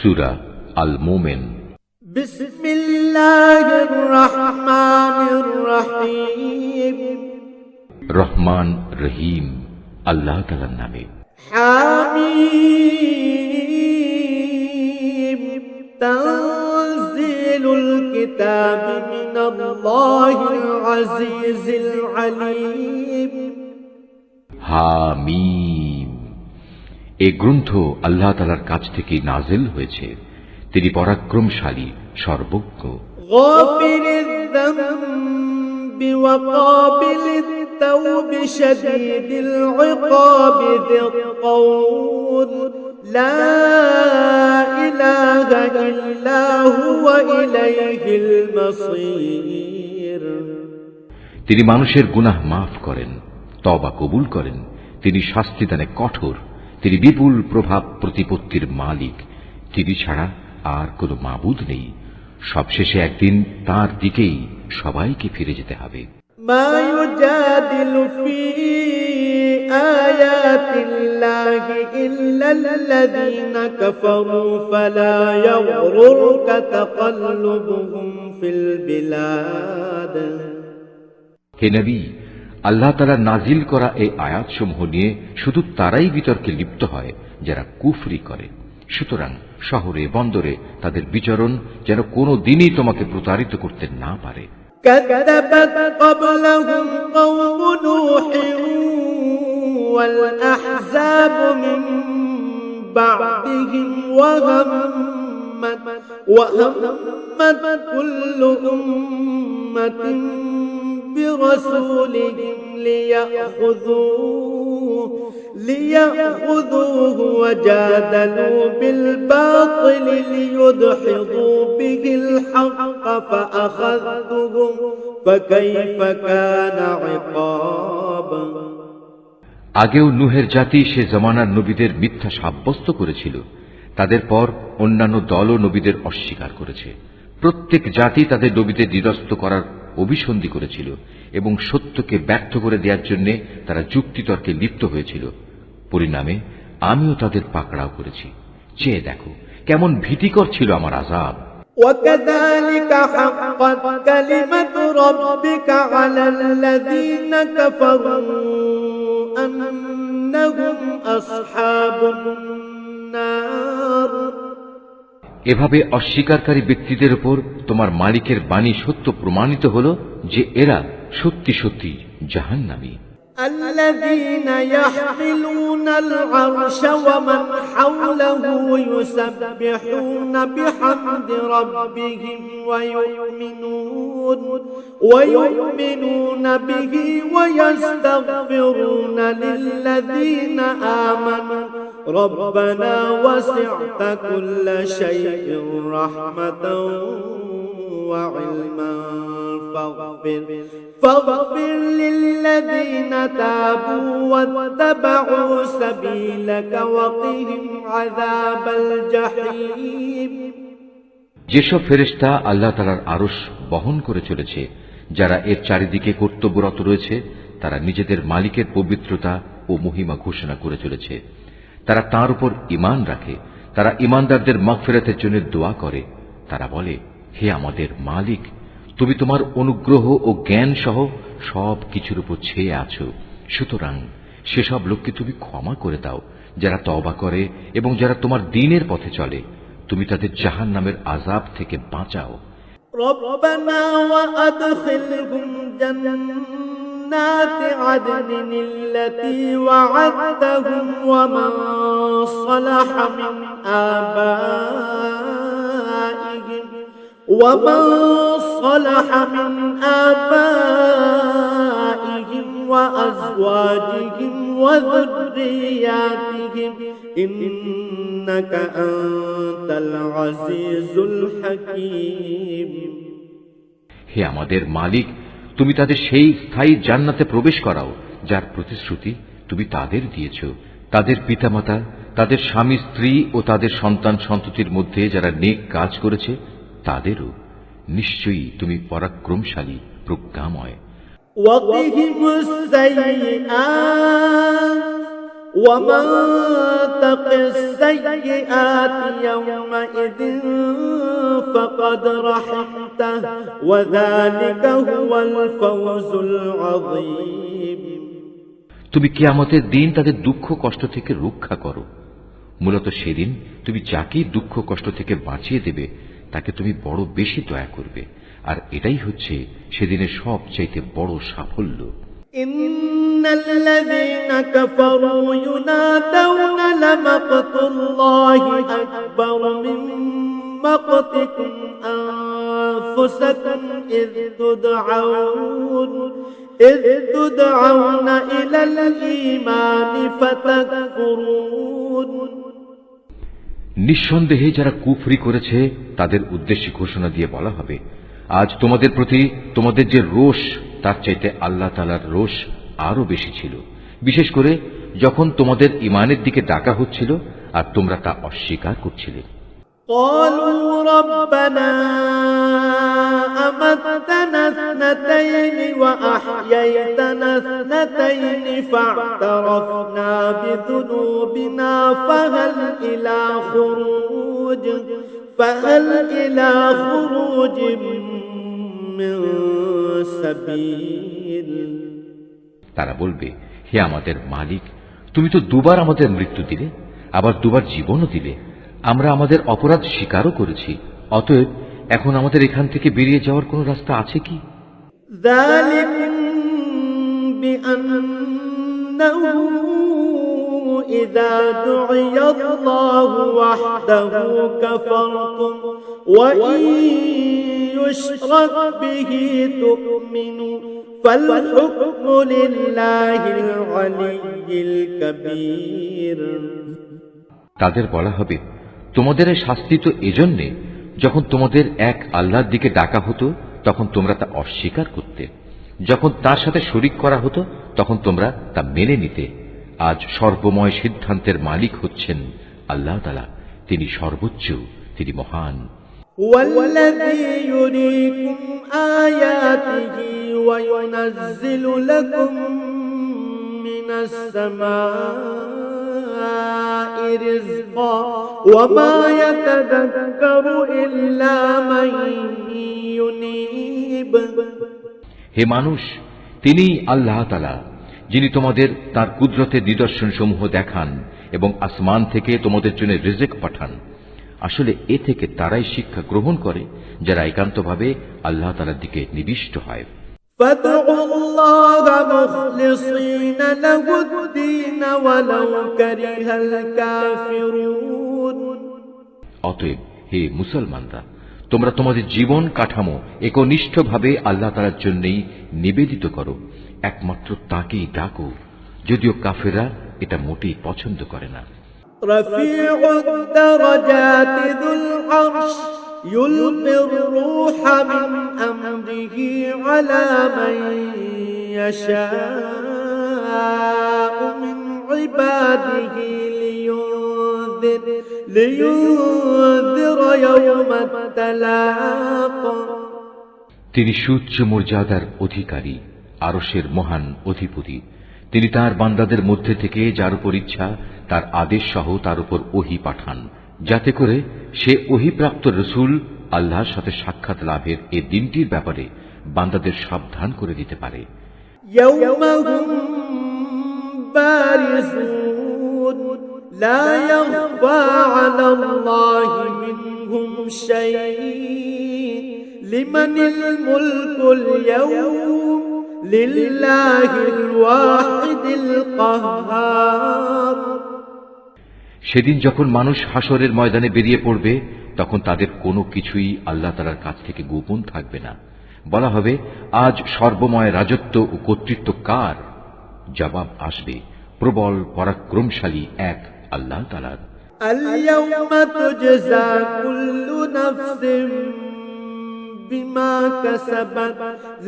সূরা আল মুমিন। বিসমিল্লাহির রহমানির রহিম। রহমান রহিম আল্লাহ তাআলার নামে। হামিম। তানজিলুল কিতাবি মিনাল্লাহিল আজিজিল আলীম। হামিম। এই গ্রন্থ আল্লাহ তাআলার কাছ থেকে নাজিল হয়েছে, তিনি পরাক্রমশালী, সর্বজ্ঞ। গাফিরিয যামবি ওয়া কাবিলিত তাওবি শাদীদিল ইকাবি যিল কওল লা ইলাহা ইল্লা হুয়া ইলাইহিল মাসীর। তিনি মানুষের গুনাহ মাফ করেন, তওবা কবুল করেন, তিনি শাস্তিদানে কঠোর, তিনি বিপুল প্রভাব প্রতিপত্তির মালিক, তিনি ছাড়া আর কোনো মাবুদ নেই। সবশেষে একদিন তার দিকেই সবাইকে ফিরে যেতে হবে। মা ইউজাদিলু ফি আয়াতিল্লাহি ইল্লাল্লাযীনা কাফারু ফালা ইয়াগরুরকা তাকাল্লুবুহুম ফিল বিলাদ। হে নবী, আল্লাহ তাআলা নাজিল করা এই আয়াতসমূহ নিয়ে শুধু তারাই বিতর্কে লিপ্ত হয় যারা কুফরি করে। সুতরাং শহরে বন্দরে তাদের বিচরণ যেন কোনো দিনই তোমাকে প্রতারিত করতে না পারে। কাযাবাত ক্বাবলাহুম কওমু নূহিন ওয়াল আহযাবু মিন বা'দিহিম ওয়া হাম্মাত কুল্লু উম্মাতিন বিরাসূলিহিম ليأخذوه وجادلوا بالباطل ليدحضوا به الحق فأخذتهم فكيف كان عقاب। আগেও নূহের জাতি সে জমানার নবীদের মিথ্যা সাব্যস্ত করেছিল, তাদের পর অন্যান্য দলও নবীদের অস্বীকার করেছে। প্রত্যেক জাতি তাদের নবীদের নিরস্ত করার অভিসন্ধি করেছিল এবং সত্যকে ব্যর্থ করে দেওয়ার জন্য তারা যুক্তিতর্কে লিপ্ত হয়েছিল। পরিণামে আমিও তাদের পাকড়াও করেছি। চেয়ে দেখো কেমন ভীতিকর ছিল আমার আযাব। وَكَذَلِكَ حَقَّتْ كَلِمَةُ رَبِّكَ عَلَى الَّذِينَ كَفَرُوا أَنَّهُمْ أَصْحَابُ النَّارِ। এভাবে অস্বীকারী ব্যক্তিদের উপর তোমার মালিকের বাণী সত্য প্রমাণিত হল যে এরা সত্যি সত্যি জাহান্নামী। الذين يحملون العرش ومن حوله يسبحون بحمد ربهم ويؤمنون به ويستغفرون للذين آمنوا ربنا وسعت كل شيء رحمة وعلما فاغفر للذين تابوا واتبعوا سبيلك وقهم عذاب الجحيم। যেসব ফেরেশতা আল্লাহ তাআলার আরশ বহন করে চলেছে, যারা এর চারিদিকে কর্তব্যরত রয়েছে, তারা নিজেদের মালিকের পবিত্রতা ও মহিমা ঘোষণা করে চলেছে। তারা তাঁর উপর ঈমান রাখে, তারা ঈমানদারদের মাগফিরাতের জন্য দোয়া করে। তারা বলে, হে আমাদের মালিক, তুমি তোমার অনুগ্রহ ও জ্ঞান সহ সব কিছুর উপর ছেয়ে আছো, সুতরাং সেসব লোককে তুমি ক্ষমা করে দাও যারা তওবা করে এবং যারা তোমার দ্বীনের পথে চলে। তুমি তাদের জাহান্নামের আযাব থেকে বাঁচাও। রব্বানা ওয়া আদখিলহুম জান্নাতি আদনিন আল্লাতী ওয়া'আদতাহুম ওয়া মান সালাহা মিন আবাইহিম ومن صلح من آبائهم وأزواجهم وذرياتهم إنك أنت العزيز الحكيم। হে আমাদের মালিক, তুমি তাদের সেই স্থায়ী জান্নাতে প্রবেশ করাও যার প্রতিশ্রুতি তুমি তাদের দিয়েছ। তাদের পিতামাতা, তাদের স্বামী স্ত্রী ও তাদের সন্তান সন্ততির মধ্যে যারা নেক কাজ করেছে তাদেরও নিশ্চয়ই তুমি পরাক্রমশালী, প্রজ্ঞাময়। وقهم السيئات ومن تق السيئات يومئذ فقد رحمته وذلك هو الفوز العظيم তুমি কিয়ামতের দিন তাদের দুঃখ কষ্ট থেকে রক্ষা করো। মূলত সেদিন তুমি যাকেই দুঃখ কষ্ট থেকে বাঁচিয়ে দেবে তাকে তুমি বড় বেশি দয়া করবে, আর এটাই হচ্ছে সেদিনের সবচাইতে বড় সাফল্য। ইন্নাল্লাযীনা কাফারু ইউনাদাউনা লামাকতুল্লাহি আকবার মিন মাকতিকুম আনফুসাকুম ইয তুদআউনা ইলাল ঈমানি ফাতাকফুরুন। নিঃসন্দেহে যারা কুফরি করেছে তাদের উদ্দেশ্যে ঘোষণা দিয়ে বলা হবে, আজ তোমাদের প্রতি তোমাদের যে রোষ তার চাইতে আল্লাহ তাআলার রোষ আরো বেশি ছিল, বিশেষ করে যখন তোমাদের ঈমানের দিকে ডাকা হচ্ছিল আর তোমরা তা অস্বীকার করছিলে। قالوا ربنا أمتنا اثنتين وأحييتنا اثنتين فاعترفنا بذنوبنا فهل إلى خروج من سبيل। তারা বলবে, হে আমাদের মালিক, তুমি তো দুবার আমাদের মৃত্যু দিলে, আবার দুবার জীবনও দিলে, আমরা আমাদের অপরাধ স্বীকারও করেছি, অতএব এখন আমাদের এখান থেকে বেরিয়ে যাওয়ার কোনো রাস্তা আছে কি? যালিকুম বিআন্নাহু ইযা দু'িয়াল্লাহু ওয়াহদাহু কাফারতুম ওয়া ইন ইউশরাক বিহি তু'মিনু ফাল হুকমু লিল্লাহিল আলিয়্যিল কাবীর। তাদের বলা হবে, তোমাদের এই শাস্তি তো এজন্যে যখন তোমাদের এক আল্লাহর দিকে ডাকা হতো তখন তোমরা তা অস্বীকার করতে, যখন তার সাথে শরীক করা হতো তখন তোমরা তা মেনে নিতে। আজ সর্বময় সিদ্ধান্তের মালিক হচ্ছেন আল্লাহ তাআলা, তিনি সর্বোচ্চ, তিনি মহান। ওয়াল্লাযী ইউরীকুম আয়াতিহি ওয়া ইউনাজ্জিলু লাকুম মিনাস সামাই রিজকা ওয়া মা ইয়াতাযাক্কারু ইল্লা মান ইউনীব। হে মানুষ, তিনি আল্লাহ তাআলা, যিনি তোমাদের তার কুদরতের নিদর্শন সমূহ দেখান এবং আসমান থেকে তোমাদের জন্য রিজিক পাঠান। আসলে এ থেকে তারাই শিক্ষা গ্রহণ করে যারা একান্তভাবে আল্লাহ তাআলার দিকে নিবিষ্ট হয়। ফাদউল্লাহা মুখলিসিনা লাহুদ-দীন ওয়ালাউ কারিহাল কাফিরুন। অতএব হে মুসলমানরা, তোমরা তোমাদের জীবন কাঠামো একনিষ্ঠভাবে আল্লাহ তাআলার জন্যই নিবেদিত করো, একমাত্র তাকেই ডাকো, যদিও কাফেররা এটা মোটেই পছন্দ করে না। রফিউদ দারাজাতি যুল আরশ ইউলকির রূহা মিন আমরিহি আলা মান ইয়াশাউ মিন ইবাদিহি লিয়ুনযির ইয়াওমাত তালাক। তিনি সুউচ্চ মর্যাদার অধিকারী, আরশের মহান অধিপতি। তিনি তার বান্দাদের মধ্যে থেকে যার উপর ইচ্ছা তার আদেশ সহ তার উপর ওহী পাঠান, যাতে করে সে ওহীপ্রাপ্ত রসূল আল্লাহর সাথে সাক্ষাৎ লাভের এ দিনটির ব্যাপারে বান্দাদের সাবধান করে দিতে পারে। ইয়াওমা হুম বারিজুন লা ইয়াখফা আলাল্লাহি মিনহুম শাই লিমানিল মুলকুল ইয়াওম লিল্লাহিল ওয়াহিদিল কাহ্হার। সেদিন যখন মানুষ হাসরের ময়দানে বেরিয়ে পড়বে তখন তাদের কোনো কিছুই আল্লাহ তাআলার কাছ থেকে গোপন থাকবে না। বলা হবে, আজ সর্বময় রাজত্ব ও কর্তৃত্ব কার? জবাব আসবে, প্রবল পরাক্রমশালী এক আল্লাহ তাআলার। আল-ইয়াওমা তুজজা কুল্লু নাফসিন বিমা কাসাবাত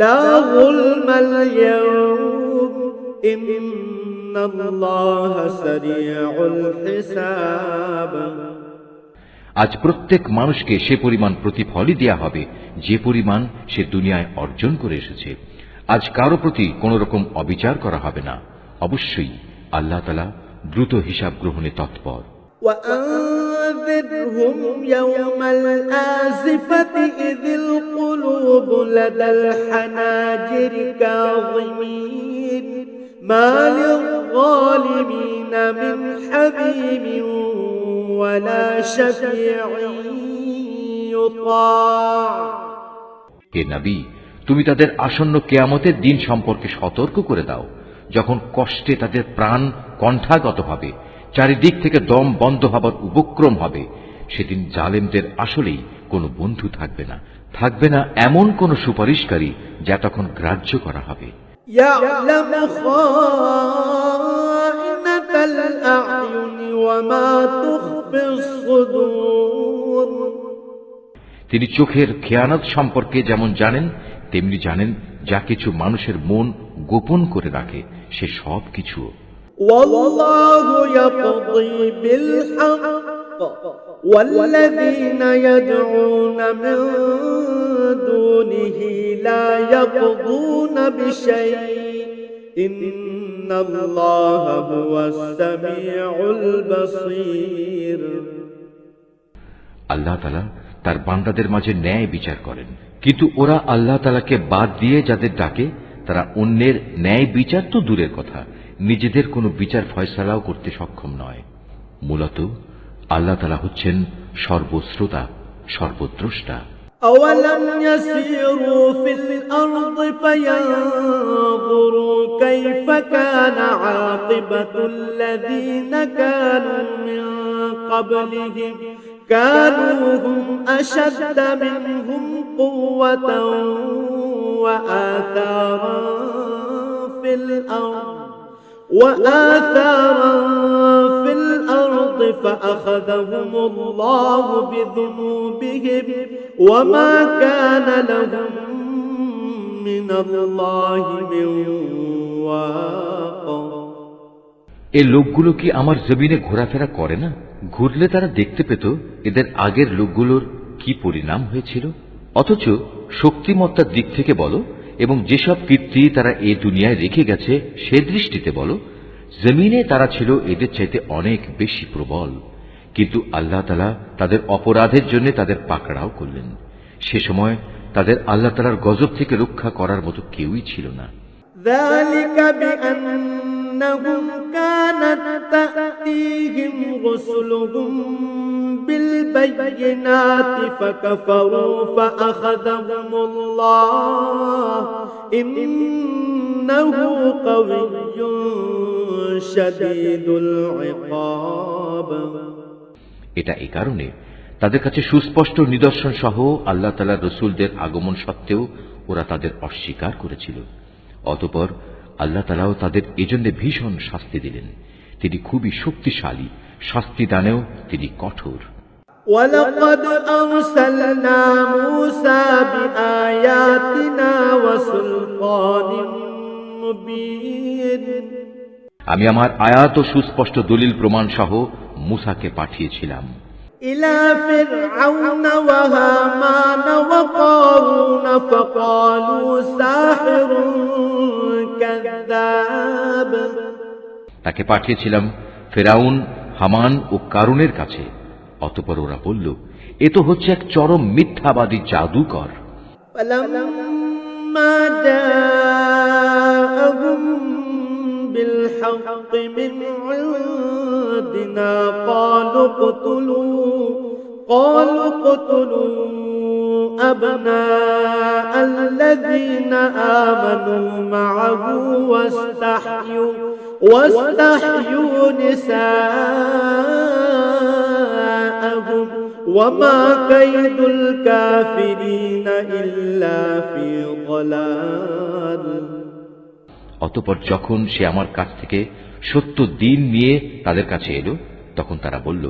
লা যুলমাল ইয়াওম ইন্নাল্লাহা সারিউল হিসাব। আজ প্রত্যেক মানুষকে সে পরিমাণ প্রতিফলই দেয়া হবে যে পরিমাণ সে দুনিয়ায় অর্জন করে এসেছে। আজ কারো প্রতি কোন রকম অবিচার করা হবে না। অবশ্যই আল্লাহ তাআলা দ্রুত হিসাব গ্রহণে তৎপর। وأنذرهم يوم الآزفة إذ القلوب لدى الحناجر كاظمين ما للظالمين من حميم ولا شفيع يطاع হে নবী, তুমি তাদের আসন্ন কিয়ামতের দিন সম্পর্কে সতর্ক করে দাও, যখন কষ্টে তাদের প্রাণ কণ্ঠাগত হবে, চারিদিক থেকে দম বন্ধ হবার উপক্রম হবে। সেদিন জালেমদের আসলেই কোনো বন্ধু থাকবে না, থাকবে না এমন কোন সুপারিশকারী যা তখন গ্রাহ্য করা হবে। يعلم خائنة الأعين وما تخفي الصدور তিনি চোখের খেয়ানত সম্পর্কে যেমন জানেন, তেমনি জানেন যা কিছু মানুষের মন গোপন করে রাখে সে সব কিছু। والله يقضي بالحق والذين يدعون من دونه لا يقضون بشيء إن الله هو السميع البصير আল্লাহ তাআলা তার বান্দাদের মাঝে ন্যায় বিচার করেন, কিন্তু ওরা আল্লাহ তাআলাকে বাদ দিয়ে যাদের ডাকে তারা অন্যের ন্যায় বিচার তো দূরের কথা, নিজেদের কোনো বিচার ফয়সালাও করতে সক্ষম নয়। মূলত আল্লাহ তাআলা হচ্ছেন সর্বশ্রোতা, সর্বদ্রষ্টা। أولم يسيروا في الأرض فينظروا كيف كان عاقبة الذين كانوا من قبلهم كانوا هم أشد منهم قوة وآثارا في الأرض فأخذهم الله بذنوبهم وما كان لهم من الله من واق এই লোকগুলো কি আমার জমিনে ঘোরাফেরা করে না? ঘুরলে তারা দেখতে পেত এদের আগের লোকগুলোর কি পরিণাম হয়েছিল। অথচ শক্তিমত্তার দিক থেকে বলো এবং যেসব কীর্তি তারা এ দুনিয়ায় রেখে গেছে সে দৃষ্টিতে বলো, জমিনে তারা ছিল এদের চাইতে অনেক বেশি প্রবল। কিন্তু আল্লাহ তাআলা তাদের অপরাধের জন্য তাদের পাকড়াও করলেন। সে সময় তাদের আল্লাহ তাআলার গজব থেকে রক্ষা করার মতো কেউই ছিল না। ذلك بأنهم كانت تأتيهم رسلهم بالبينات فكفروا فأخذهم الله إنه قوي شديد العقاب এটা এই কারণে তাদের কাছে সুস্পষ্ট নিদর্শন সহ আল্লাহ তাআলার রাসূলদের আগমন সত্ত্বেও ওরা তাদের অস্বীকার করেছিল। অতঃপর আল্লাহ তাআলাও তাদের এজন্য ভীষণ শাস্তি দিলেন। তিনি খুবই শক্তিশালী, শাস্তি দানেও তিনি কঠোর। ولقد أرسلنا موسى بآياتنا وسلطان مبين আমি আমার আয়াত ও সুস্পষ্ট দলিল প্রমাণ সহ মুসাকে পাঠিয়েছিলাম إلى فرعون وهامان وقارون فقالوا ساحر كذاب তাকে পাঠিয়েছিলাম ফেরাউন, হামান ও কারুনের কাছে। অতঃপর ওরা বলল, এ তো হচ্ছে এক চরম মিথ্যাবাদী জাদুকর। فلما جاءهم بالحق من عندنا قالوا اقتلوا أبناء الذين آمنوا معه واستحيوا نساءهم وما كيد الكافرين إلا في ضلال অতঃপর যখন সে আমার কাছ থেকে সত্য দ্বীন নিয়ে তাদের কাছে এলো, তখন তারা বলল,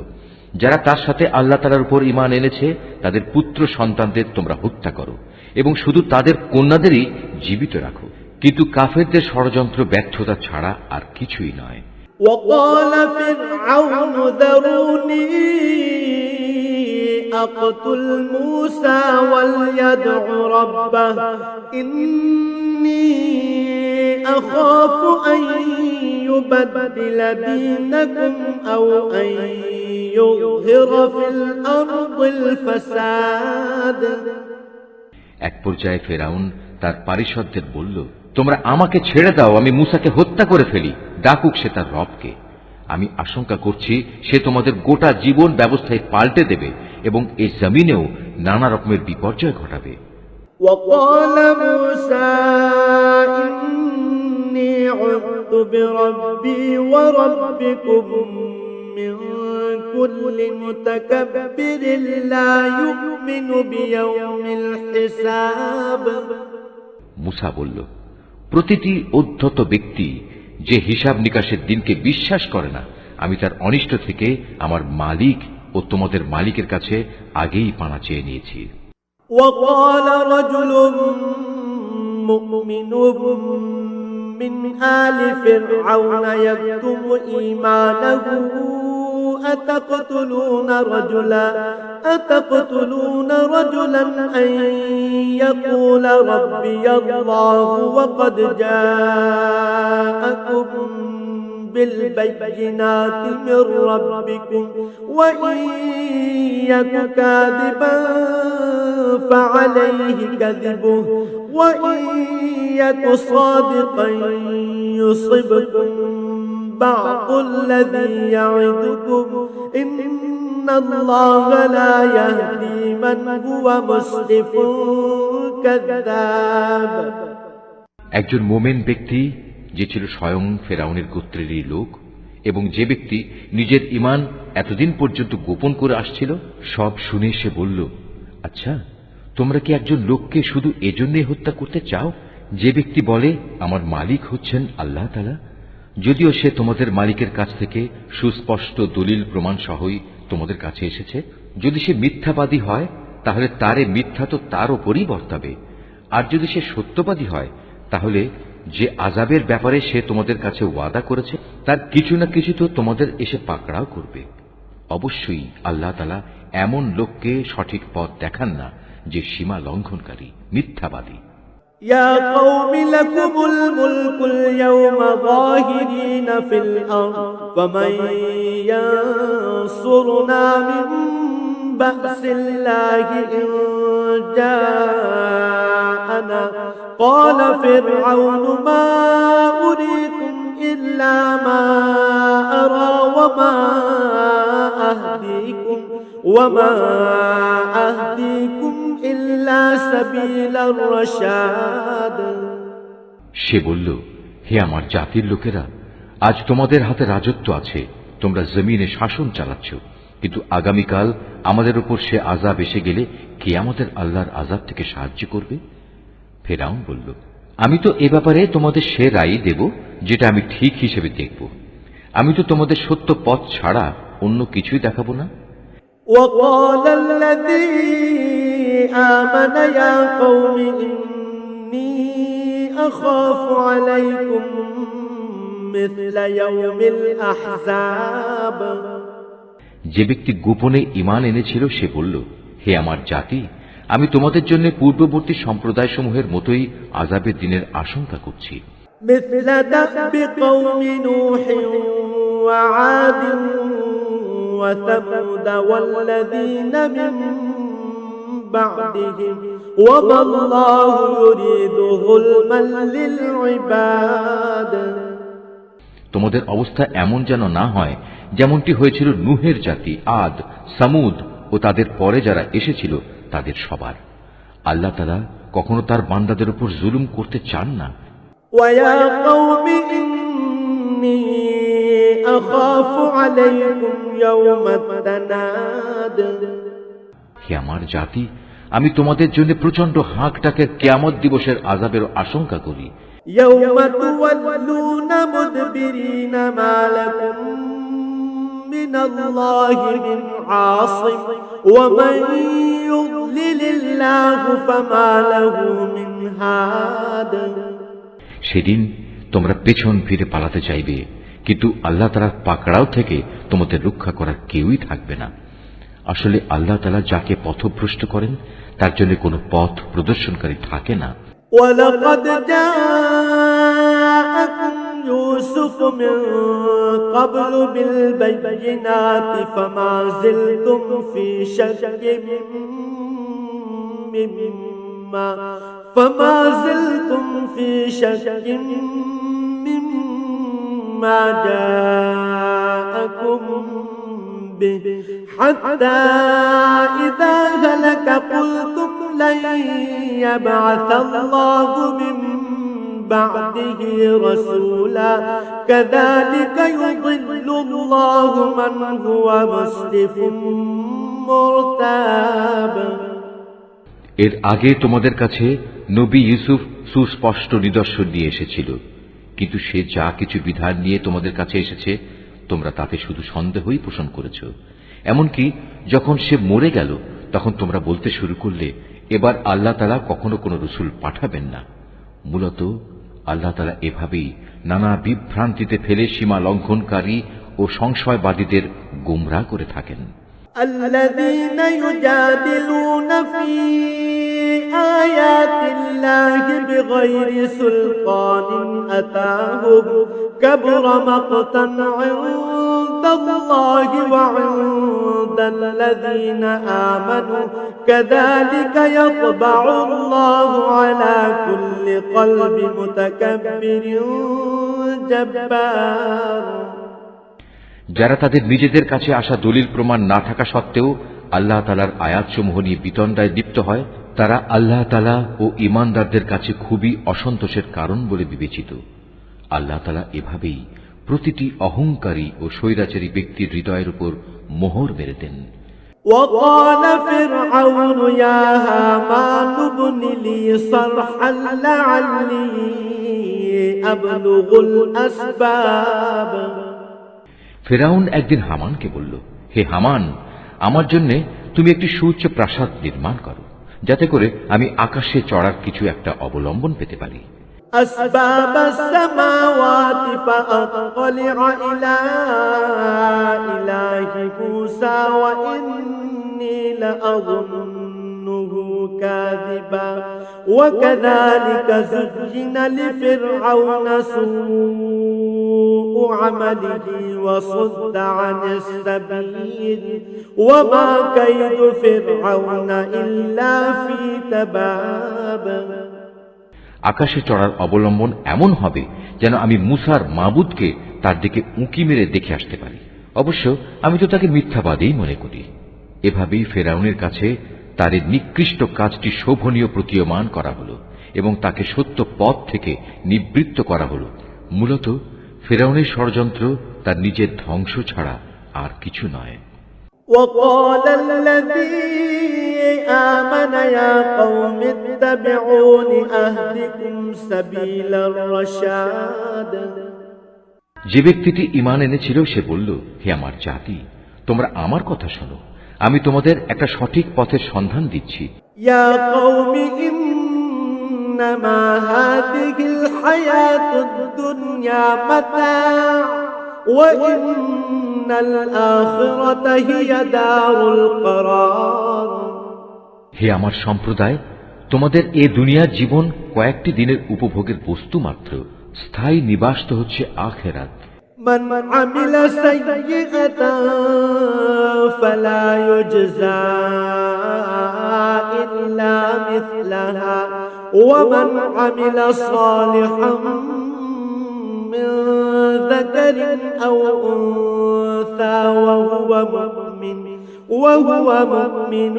যারা তার সাথে আল্লাহ তাআলার উপর ঈমান এনেছে তাদের পুত্র সন্তানদের তোমরা হত্যা করো এবং শুধু তাদের কন্যাদেরই জীবিত রাখো, কিন্তু কাফেরদের ষড়যন্ত্র ব্যর্থতা ছাড়া আর কিছুই নয়। وقال فرعون ذروني أقتل موسى وليدع ربه إني أخاف أن يبدل دينكم أو أن ليظهر في الأرض الفساد এক পর্যায়ে ফেরাউন তার পারিষদদের বলল, তোমরা আমাকে ছেড়ে দাও, আমি মূসাকে হত্যা করে ফেলি, ডাকুক সে তার রবকে। আমি আশঙ্কা করছি সে তোমাদের গোটা জীবন ব্যবস্থায় পাল্টে দেবে এবং এই জমিনেও নানা রকমের বিপর্যয় ঘটাবে। وقال موسى إني عذت بربي وربكم من كل متكبر لا يؤمن بيوم الحساب মূসা বলল, প্রতিটি উদ্ধত ব্যক্তি যে হিসাব নিকাশের দিনকে বিশ্বাস করে না, আমি তার অনিষ্ট থেকে আমার মালিক ও তোমাদের মালিকের কাছে আগেই পানা চেয়ে নিয়েছি। وقال رجل مؤمن من آل فرعون يكتم إيمانه أتقتلون رجلا أن يقول ربي الله وقد جاءكم بالبينات من ربكم وإن يك كاذبا فعليه كذبه وإن يك صادقا يصبكم بعض الذي يعدكم إن الله لا يهدي من هو مسرف كذاب একজন মোমেন ব্যক্তি যে ছিল স্বয়ং ফেরাউনের গোত্রেরই লোক এবং যে ব্যক্তি নিজের ঈমান এতদিন পর্যন্ত গোপন করে আসছিল, সব শুনে সে বলল, আচ্ছা, তোমরা কি একজন লোককে শুধু এজন্যই হত্যা করতে চাও যে ব্যক্তি বলে আমার মালিক হচ্ছেন আল্লাহ তাআলা, যদিও সে তোমাদের মালিকের কাছ থেকে সুস্পষ্ট দলিল প্রমাণ সহই তোমাদের কাছে এসেছে? যদি সে মিথ্যাবাদী হয় তাহলে তার এ মিথ্যা তো তার ওপরই বর্তাবে, আর যদি সে সত্যবাদী হয় তাহলে যে আযাবের ব্যাপারে সে তোমাদের কাছে ওয়াদা করেছে তার কিছু না কিছু তো তোমাদের এসে পাকড়াও করবে। অবশ্যই আল্লাহ তাআলা এমন লোককে সঠিক পথ দেখান না যে সীমা লঙ্ঘনকারী, মিথ্যাবাদী। يا قوم لكم الملك اليوم ظاهرين في الأرض فمن ينصرنا من بأس الله إن جاءنا قال فرعون ما أريكم إلا ما أرى وما أهديكم إلا سبيل الرشاد সে বলল, হে আমার জাতির লোকেরা, আজ তোমাদের হাতে রাজত্ব আছে, তোমরা জমিনে শাসন চালাচ্ছ, কিন্তু আগামীকাল আমাদের উপর সে আযাব এসে গেলে কে আমাদের আল্লাহর আযাব থেকে সাহায্য করবে? ফেরাউন বলল, আমি তো এ ব্যাপারে তোমাদের সে রায় দেব যেটা আমি ঠিক হিসেবে দেখব। আমি তো তোমাদের সত্য পথ ছাড়া অন্য কিছুই দেখাবো না। وقال الذي آمن يا قوم إني أخاف عليكم مثل يوم الأحزاب যে ব্যক্তি গোপনে ঈমান এনেছিল সে বলল, হে আমার জাতি, আমি তোমাদের জন্য পূর্ববর্তী সম্প্রদায়সমূহের মতোই আযাবের দিনের আশঙ্কা করছি। مثل دأب قوم نوح وعاد وثمود والذين من بعدهم وما الله يريد ظلما للعباد তোমাদের অবস্থা এমন যেন না হয় যেমনটি হয়েছিল নূহের জাতি, আদ, সামুদ ও তাদের পরে যারা এসেছিল তাদের সবার। আল্লাহ তাআলা কখনো তার বান্দাদের উপর জুলুম করতে চান না। ويا قوم إني أخاف عليكم يوم التناد হে আমার জাতি, আমি তোমাদের জন্য প্রচন্ড হাঁক ডাকের কিয়ামত দিবসের আযাবের আশঙ্কা করি। يوم تولون مدبرين ما لكم من الله من عاصم ومن يضلل الله فما له من هاد সেদিন তোমরা পেছন ফিরে পালাতে চাইবে, কিন্তু আল্লাহ তাআলার পাকড়াও থেকে তোমাদের রক্ষা করার কেউই থাকবে না। আসলে আল্লাহ তাআলা যাকে পথভ্রষ্ট করেন তার জন্য কোনো পথ প্রদর্শনকারী থাকে না। وَلَقَدْ جَاءَكُمْ يوسف من قبل بالبينات فما زلتم في شك مما جاءكم به حتى إذا هلك قلتم لن يبعث الله من بعده رسولا كذلك يضل الله من هو مسرف مرتاب। এর আগে তোমাদের কাছে নবী ইউসুফ সুস্পষ্ট নিদর্শন নিয়ে এসেছিল, কিন্তু সে যা কিছু বিধান নিয়ে তোমাদের কাছে এসেছে তোমরা তাতে শুধু সন্দেহই পোষণ করেছ। এমনকি যখন সে মরে গেল তখন তোমরা বলতে শুরু করলে এবার আল্লাহ তাআলা কখনো কোনো রসুল পাঠাবেন না। মূলত আল্লাহ তাআলা এভাবেই নানা বিভ্রান্তিতে ফেলে সীমা লঙ্ঘনকারী ও সংশয়বাদীদের গোমরাহ করে থাকেন। الذين يجادلون في آيات الله بغير سلطان أتاهم كبر مقتا عند الله وعند الذين آمنوا كذلك يطبع الله على كل قلب متكبر جبار। যারা তাদের নিজেদের কাছে আসা দলিল প্রমাণ না থাকা সত্ত্বেও আল্লাহ তাআলার আয়াতসমূহ নিয়ে বিতণ্ডায় লিপ্ত হয়, তারা আল্লাহ তাআলা ও ঈমানদারদের কাছে খুবই অসন্তোষের কারণ বলে বিবেচিত। আল্লাহ তাআলা এভাবেই প্রতিটি অহংকারী ও স্বৈরাচারী ব্যক্তির হৃদয়ের উপর মোহর মেরে দেন। وقال فرعون يا هامان ابن لي صرحا لعلي أبلغ الأسباب। ফেরাউন একদিন হামানকে বলল, হে হামান, আমার জন্য তুমি একটি সুউচ্চ প্রাসাদ নির্মাণ করো, যাতে করে আমি আকাশে চড়ার কিছু একটা অবলম্বন পেতে পারি। أسباب السماوات فأطلع إلى إله موسى وإني لأظنه كاذبا وكذلك زين لفرعون سوء عمله وصد عن السبيل وما كيد فرعون إلا في تباب। আকাশে চড়ার অবলম্বন এমন হবে যেন আমি মুসার মাবুদকে তার দিকে উঁকি মেরে দেখে আসতে পারি। অবশ্য আমি তো তাকে মিথ্যাবাদী মনে করি। এভাবেই ফেরাউনের কাছে তার এই নিকৃষ্ট কাজটি শোভনীয় প্রতীয়মান করা হলো এবং তাকে সত্য পথ থেকে নিবৃত্ত করা হলো। মূলত ফেরাউনের ষড়যন্ত্র তার নিজের ধ্বংস ছাড়া আর কিছু নয়। وقال الذي آمن يا قوم اتبعون أهدكم سبيل الرشاد। যে ব্যক্তিটি ঈমান এনেছিল সে বলল, হে আমার জাতি, তোমরা আমার কথা শোনো, আমি তোমাদের একটা সঠিক পথের সন্ধান দিচ্ছি। يا قوم إنما هذه الحياة الدنيا متاع وإن الآخرة هي دار القرار। হে আমার সম্প্রদায়, তোমাদের এ দুনিয়ার জীবন কয়েকটি দিনের উপভোগের বস্তু মাত্র, স্থায়ী নিবাস তো হচ্ছে আখিরাত। من عمل سيئة فلا يجزى إلا مثلها ومن عمل صالحا من ذكر أو أنثى وهو مؤمن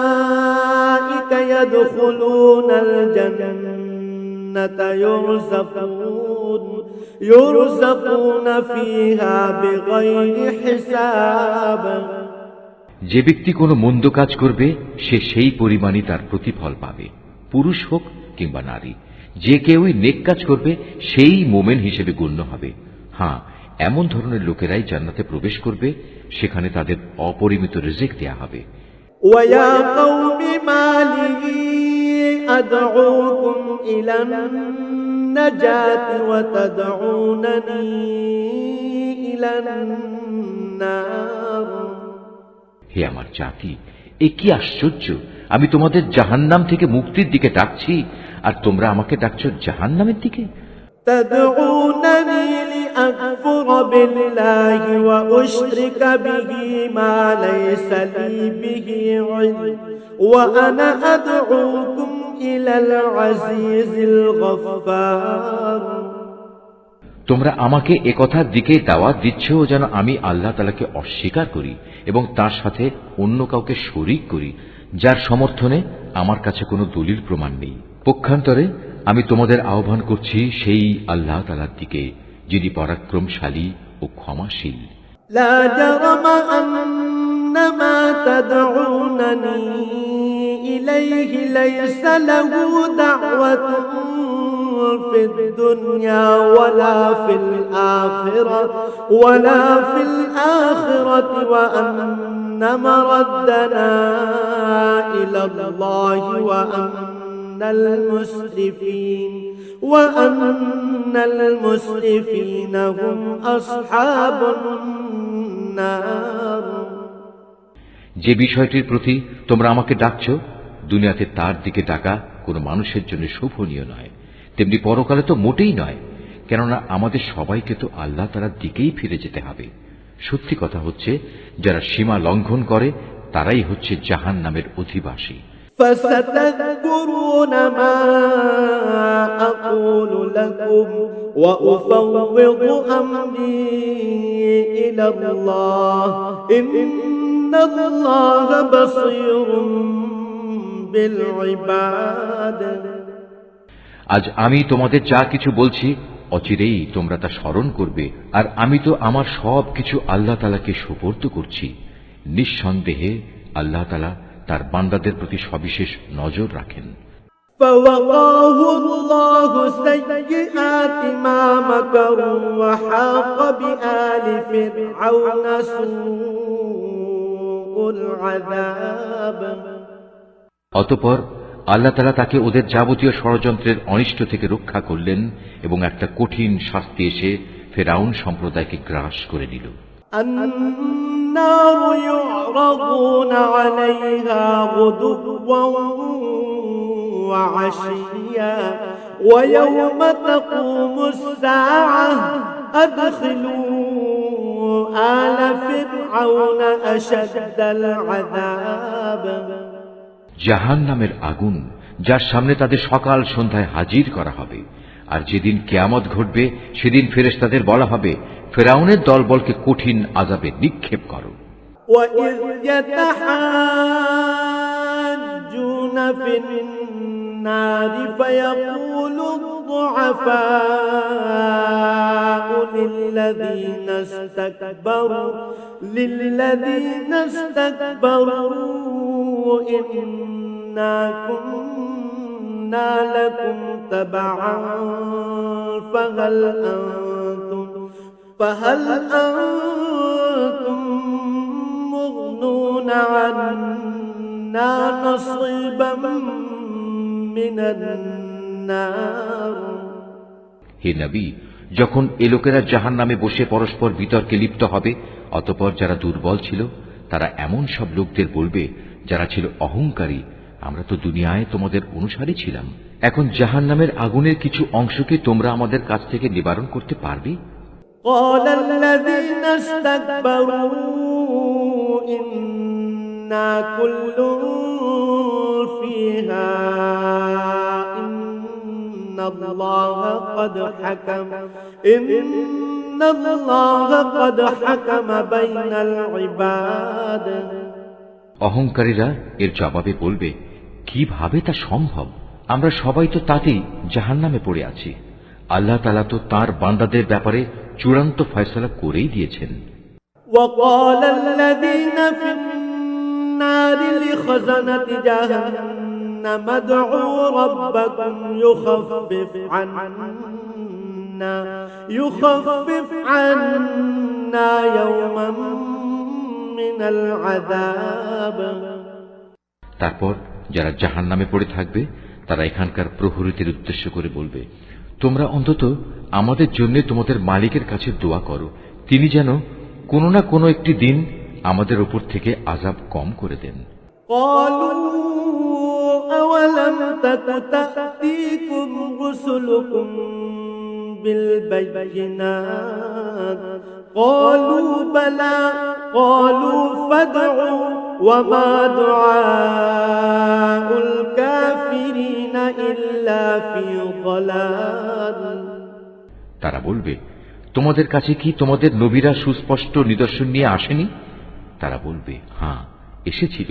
فأولئك يدخلون الجنة يرزقون فيها بغير حساب। যে ব্যক্তি কোনো মন্দ কাজ করবে সে সেই পরিমাণই তার প্রতিফল পাবে, পুরুষ হোক কিংবা নারী। যে কেউই নেক কাজ করবে সেই মোমেন হিসেবে গণ্য হবে। হ্যাঁ, এমন ধরনের লোকেরাই জান্নাতে প্রবেশ করবে, সেখানে তাদের অপরিমিত রিজিক দেয়া হবে। ويا قوم ما لي أدعوكم إلى النجاة وتدعونني إلى النار। হে আমার জাতি, এ কি আশ্চর্য! আমি তোমাদের জাহান্নাম থেকে মুক্তির দিকে ডাকছি আর তোমরা আমাকে ডাকছো জাহান্নামের দিকে। تدعونني لأكفر بالله وأشرك به ما ليس لي به علم وأنا أدعوكم إلى العزيز الغفار তোমরা আমাকে একথার দিকে দাওয়াত দিচ্ছ যেন আমি আল্লাহ তাআলাকে অস্বীকার করি এবং তার সাথে অন্য কাউকে শরীক করি যার সমর্থনে আমার কাছে কোনো দলিল প্রমাণ নেই। পক্ষান্তরে আমি তোমাদের আহ্বান করছি সেই আল্লাহ তাআলার দিকে যিনি পরাক্রমশালী ও ক্ষমাশীল। لا جرم أن ما تدعونني إليه ليس له دعوة في الدنيا ولا في الآخرة وأن مردنا إلى الله وأن المسرفين هم أصحاب النار যে বিষয়টির প্রতি তোমরা আমাকে ডাকছ দুনিয়াতে তার দিকে ডাকা কোনো মানুষের জন্য শোভনীয় নয়, তেমনি পরকালে তো মোটেই নয়, কেননা আমাদের সবাইকে তো আল্লাহ তাআলার দিকেই ফিরে যেতে হবে। সত্যি কথা হচ্ছে যারা সীমা লঙ্ঘন করে তারাই হচ্ছে জাহান্নামের অধিবাসী। فستذكرون ما أقول لكم وأفوض أمري إلى الله إن الله بصير بالعباد আজ আমি তোমাদের যা কিছু বলছি অচিরেই তোমরা তা স্মরণ করবে, আর আমি তো আমার সব কিছু আল্লাহ তাআলাকে সুপর্দ করছি। নিঃসন্দেহে আল্লাহ তাআলা তার বান্দাদের প্রতি সবিশেষ নজর রাখেন। فوقاه الله سيئات ما مكروا وحاق بآل فرعون سوء العذاب অতঃপর আল্লাহ তাআলা তাকে ওদের যাবতীয় ষড়যন্ত্রের অনিষ্ট থেকে রক্ষা করলেন এবং একটা কঠিন শাস্তি এসে ফেরাউন সম্প্রদায়কে গ্রাস করে নিল। النار يعرضون عليها غدوا وعشيا ويوم تقوم الساعة أدخلوا آل فرعون أشد العذاب জাহান্নামের আগুন যার সামনে তাদের সকাল সন্ধ্যায় হাজির করা হবে, আর যেদিন কিয়ামত ঘটবে সেদিন ফেরেশতাদের বলা হবে ফেরাউনের দলবলকে কঠিন আযাবে নিক্ষেপ করো। وَإِذْ يَتَحَاجُّونَ فِي النَّارِ فَيَقُولُ الضُّعَفَاءُ لِلَّذِينَ اسْتَكْبَرُوا إِنَّا كُنَّا لَكُمْ تَبَعًا فهل أنتم مغنون عنا نصيبا من النار হে নবী, যখন এ লোকেরা জাহান্নামে বসে পরস্পর বিতর্কে লিপ্ত হবে, অতঃপর যারা দুর্বল ছিল তারা এমন সব লোকদের বলবে যারা ছিল অহংকারী, আমরা তো দুনিয়ায় তোমাদের অনুসারী ছিলাম, এখন জাহান্নামের আগুনের কিছু অংশকে তোমরা আমাদের কাছ থেকে নিবারণ করতে পারবে? قال الذين استكبروا إنا كل فيها إن الله قد حكم بين العباد অহংকারীরা এর জবাবে বলবে, কিভাবে তা সম্ভব? আমরা সবাই তো তাতেই জাহান্নামে পড়ে আছি। আল্লাহ তাআলা তো তাঁর বান্দাদের ব্যাপারে চূড়ান্ত ফয়সালা করেই দিয়েছেন। وقال الذين في النار لخزنة جهنم ادعوا ربكم يخفف عنا يوما من العذاب তারপর যারা জাহান্নামে পড়ে থাকবে তারা এখানকার প্রহরীদের উদ্দেশ্য করে বলবে, তোমরা অন্তত আমাদের জন্য তোমাদের মালিকের কাছে দোয়া করো, তিনি যেন কোনো না কোনো একটি দিন আমাদের উপর থেকে আযাব কম করে দেন। قالوا أولم تك تأتيكم رسلكم بالبينات قالوا بلى قالوا فادعوا وما دعاء الكافرين إلا في ضلال তারা বলবে, তোমাদের কাছে কি তোমাদের নবীরা সুস্পষ্ট নিদর্শন নিয়ে আসেনি? তারা বলবে, হ্যাঁ এসেছিল,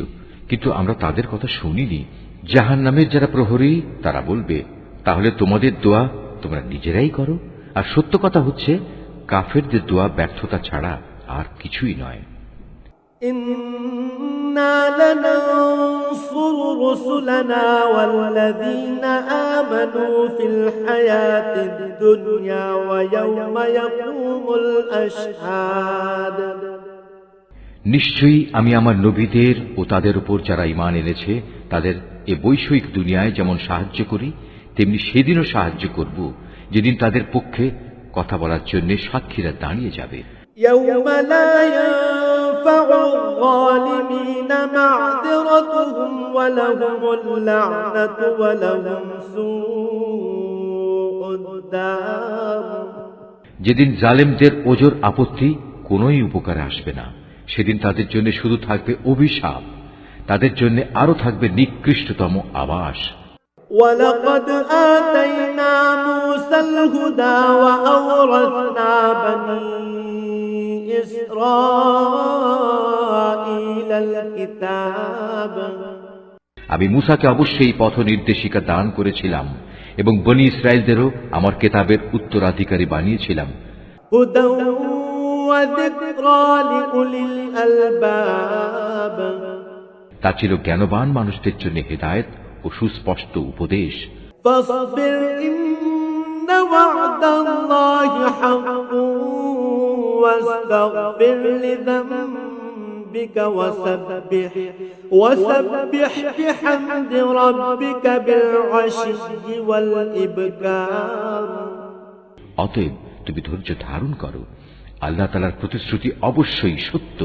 কিন্তু আমরা তাদের কথা শুনিনি। জাহান্নামের যারা প্রহরী তারা বলবে, তাহলে তোমাদের দোয়া তোমরা নিজেরাই করো। আর সত্য কথা হচ্ছে, কাফেরদের দোয়া ব্যর্থতা ছাড়া আর কিছুই নয়। إنا لننصر رسلنا والذين آمنوا في الحياة الدنيا ويوم يقوم الأشهاد নিশ্চয়ই আমি আমার নবীদের ও তাদের উপর যারা ঈমান এনেছে তাদের এ বৈষয়িক দুনিয়ায় যেমন সাহায্য করি, তেমনি সেদিনও সাহায্য করব, যেদিন তাদের পক্ষে কথা বলার জন্য সাক্ষীরা দাঁড়িয়ে যাবে। يوم لا ينفع الظالمين معذرتهم ولهم اللعنة ولهم سوء الدار যেদিন জালেমদের ওজর আপত্তি কোনোই উপকারে আসবে না, সেদিন তাদের জন্য শুধু থাকবে অভিশাপ, তাদের জন্য আরো থাকবে নিকৃষ্টতম আবাস। ولقد آتينا موسى الهدى وأورثنا بني إسرائيل الكتاب আমি মূসাকে অবশ্যই পথ নির্দেশিকা দান করেছিলাম এবং বনি ইসরায়েলদেরও আমার কেতাবের উত্তরাধিকারী বানিয়েছিলাম। هدى وذكرى لأولي الألباب তা ছিল জ্ঞানবান মানুষদের জন্য হেদায়েত ও সুস্পষ্ট উপদেশ। فاصبر إن وعد الله حق واستغفر لذنبك وسبح بحمد ربك بالعشي والإبكار অতএব তুমি ধৈর্য ধারণ করো, আল্লাহ তাআলার প্রতিশ্রুতি অবশ্যই সত্য।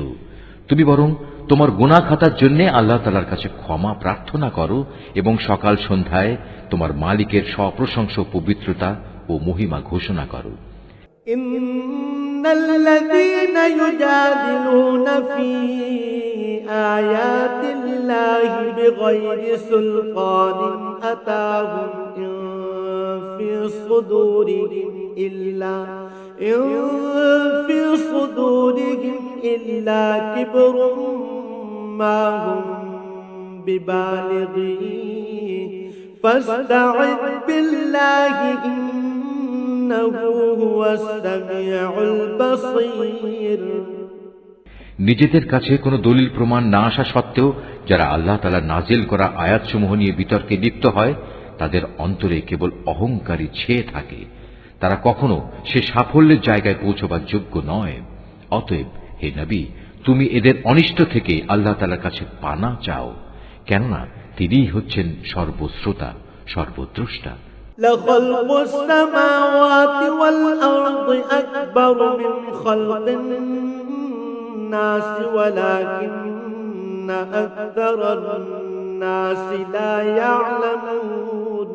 তুমি বরং তোমার গুনাহ খাতার জন্য আল্লাহ তাআলার কাছে ক্ষমা প্রার্থনা করো এবং সকাল সন্ধ্যায় তোমার মালিকের সপ্রশংস পবিত্রতা ও মহিমা ঘোষণা করো। ইন্নাল্লাযীনা ইউজাদিলুনা ফী আয়াতিল্লাহি বিগাইরি সুলতানিন আতাহুম ইন ফী সুদুরিহিম ইল্লা কিবরুম মা হুম বিবালিগিহি ফাসতা'iদ বিল্লাহি ইন্নাহু হুয়াস সামিউল বাসীর। নিজেদের কাছে কোনো দলিল প্রমাণ না আসা সত্ত্বেও যারা আল্লাহ তাআলা নাজিল করা আয়াতসমূহ নিয়ে বিতর্কে লিপ্ত হয়, তাদের অন্তরে কেবল অহংকারী ছেয়ে থাকে। তারা কখনো সে সাফল্যের জায়গায় পৌঁছবার যোগ্য নয়। অতএব হে নবী, তুমি এদের অনিষ্ট থেকে আল্লাহ তাআলার কাছে পানা চাও, কেননা তিনিই হচ্ছেন সর্বশ্রোতা, সর্বদ্রষ্টা। لخلق السماوات والأرض أكبر من خلق الناس ولكن أكثر الناس لا يعلمون।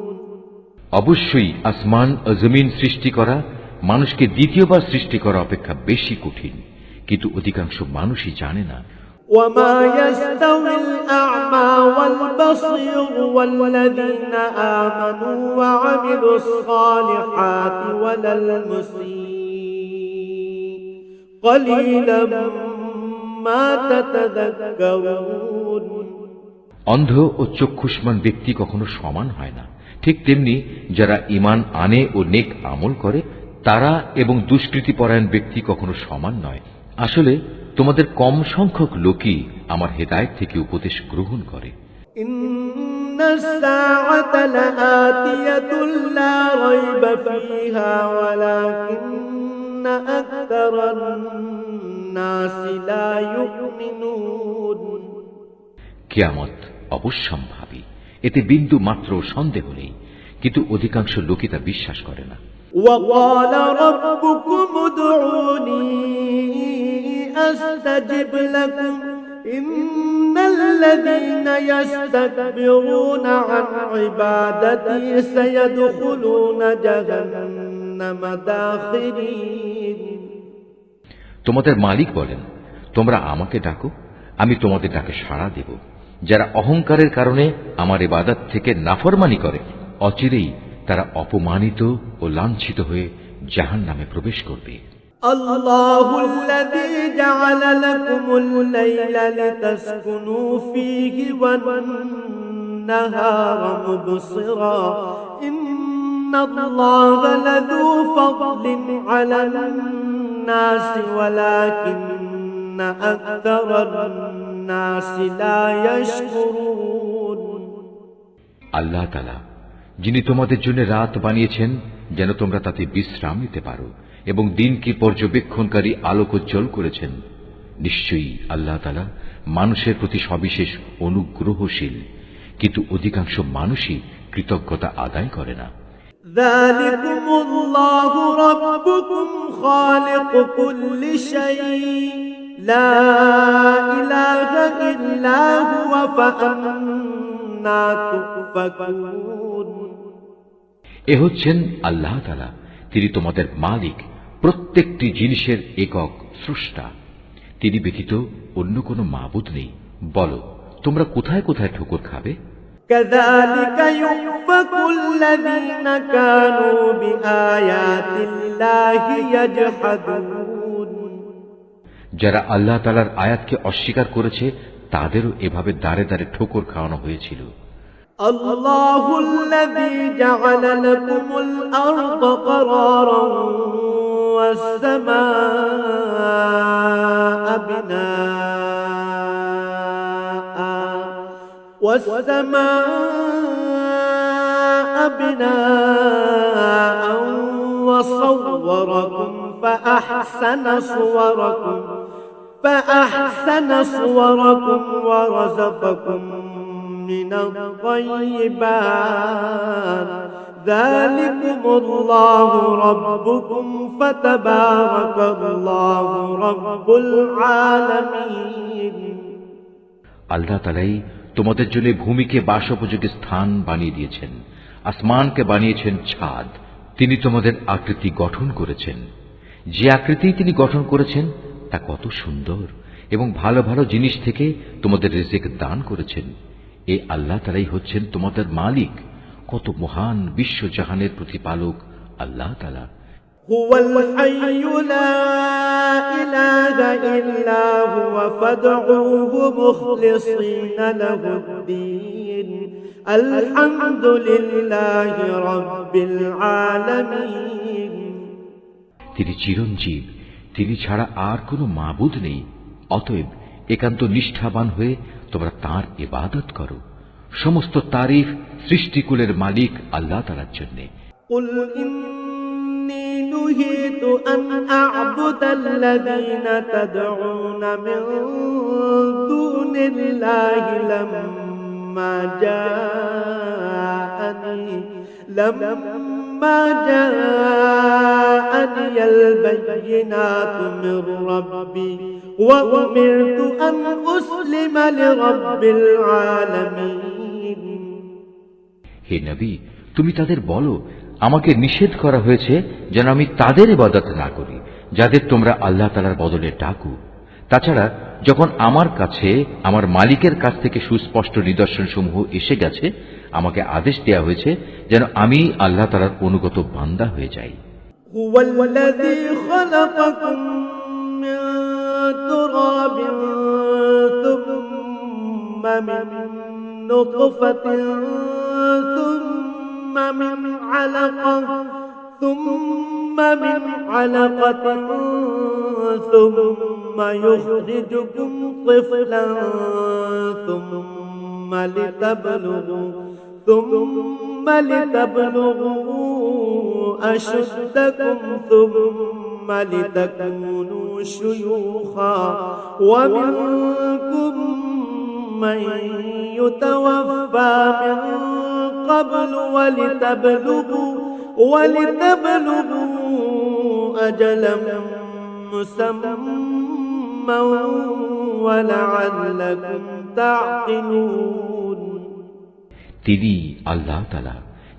অবশ্যই আসমান ও জমিন সৃষ্টি করা মানুষকে দ্বিতীয়বার সৃষ্টি করা অপেক্ষা বেশি কঠিন, কিন্তু অধিকাংশ মানুষই জানে না। وما يستوي الأعمى والبصير والذين آمنوا وعملوا الصالحات ولا المسيء قليلا ما تتذكرون। অন্ধ ও চক্ষুষ্মান ব্যক্তি কখনো সমান হয় না, ঠিক তেমনি যারা ঈমান আনে ও নেক আমল করে তারা এবং দুষ্কৃতিপরায়ণ ব্যক্তি কখনো সমান নয়। আসলে তোমাদের কম সংখ্যক লোকই আমার হেদায়েত থেকে উপদেশ গ্রহণ করে। ইন্নাস সাআতা লাআতিয়াতুন লা রাইবা ফীহা ওয়ালাকিন্না আকতারান নাসি লা ইউমিনুন। কিয়ামত অবশ্যম্ভাবী, এতে বিন্দু মাত্র সন্দেহ নেই, কিন্তু অধিকাংশ লোকই তা বিশ্বাস করে না। وقال ربكم ادعوني أستجب لكم إن الذين يستكبرون عن عبادتي سيدخلون جهنم داخرين তোমাদের মালিক বলেন, তোমরা আমাকে ডাকো, আমি তোমাদের ডাকে সাড়া দেব। যারা অহংকারের কারণে আমার ইবাদত থেকে নাফরমানি করে, অচিরেই তারা অপমানিত ও লাঞ্ছিত হয়ে জাহান্নামে প্রবেশ করবে। الله الذي جعل لكم الليل لتسكنوا فيه والنهار مبصرا إن الله لذو فضل على الناس ولكن أكثر الناس لا يشكرون আল্লাহ তাআলা যিনি তোমাদের জন্য রাত বানিয়েছেন যেন তোমরা তাতে বিশ্রাম নিতে পারো, এবং দিনকে পর্যবেক্ষণকারী আলোকোজ্জ্বল করেছেন। নিশ্চয়ই আল্লাহ তাআলা মানুষের প্রতি সবিশেষ অনুগ্রহশীল, কিন্তু অধিকাংশ মানুষই কৃতজ্ঞতা আদায় করে না। ذلكم الله ربكم خالق كل شيء لا إله إلا هو فأنا تؤفكون এ হচ্ছেন আল্লাহ তাআলা, তিনি তোমাদের মালিক, প্রত্যেকটি জিনিসের একক স্রষ্টা। তিনি ব্যতীত অন্য কোনো মাবুদ নেই। বলো, তোমরা কোথায় কোথায় ঠোকর খাবে? كذلك يؤفك الذين كانوا بآيات الله يجحدون যারা আল্লাহ তাআলার আয়াতকে অস্বীকার করেছে তাদেরও এভাবে দাঁড়ে দাঁড়ে ঠোকর খাওয়ানো হয়েছিল। الله الذي جعل لكم الأرض قرارا والسماء بناء وصوركم فأحسن صوركم ورزقكم من الطيبات ذلكم الله ربكم فتبارك الله رب العالمين আল্লাহ তাআলাই তোমাদের জন্য ভূমিকে বাসোপযোগী স্থান বানিয়ে দিয়েছেন, আসমানকে বানিয়েছেন ছাদ। তিনি তোমাদের আকৃতি গঠন করেছেন। যে আকৃতি তিনি গঠন করেছেন তা কত সুন্দর, এবং ভালো ভালো জিনিস থেকে তোমাদের রিজিক দান করেছেন। এই আল্লাহ তাআলাই হচ্ছেন তোমাদের মালিক। কত মহান বিশ্বজাহানের প্রতিপালক আল্লাহ তাআলা। هو الحي لا إله إلا هو فادعوه مخلصين له الدين الحمد لله رب العالمين তিনি চিরঞ্জীব, তিনি ছাড়া আর কোনো মাবুদ নেই। অতএব একান্ত নিষ্ঠাবান হয়ে তোমরা তাঁর ইবাদত করো। সমস্ত তারিফ সৃষ্টিকুলের মালিক আল্লাহ তাআলার জন্য। قل إني نهيت أن أعبد الذين تدعون من دون الله لما جاءني البينات من ربي وأمرت أن أسلم لرب العالمين হে নবী, তুমি তাদের বলো, আমাকে নিষেধ করা হয়েছে যেন আমি তাদের ইবাদত না করি যাদের তোমরা আল্লাহ তাআলার বদলে ডাকো। তাছাড়া যখন আমার কাছে আমার মালিকের কাছ থেকে সুস্পষ্ট নিদর্শনসমূহ এসে গেছে, আমাকে আদেশ দেয়া হয়েছে যেন আমি আল্লাহ তাআলার অনুগত বান্দা হয়ে যাই। هو الذي خلقكم من تراب ثم من نطفة ثم من علقة ثم يخرجكم طفلا ثم لتبلغوا أشدكم ثم لتكونوا شيوخا ومنكم من يتوفى من قبل ولتبلغوا أجلا مسمى ولعلكم تعقلون তিনি আল্লাহ তাআলা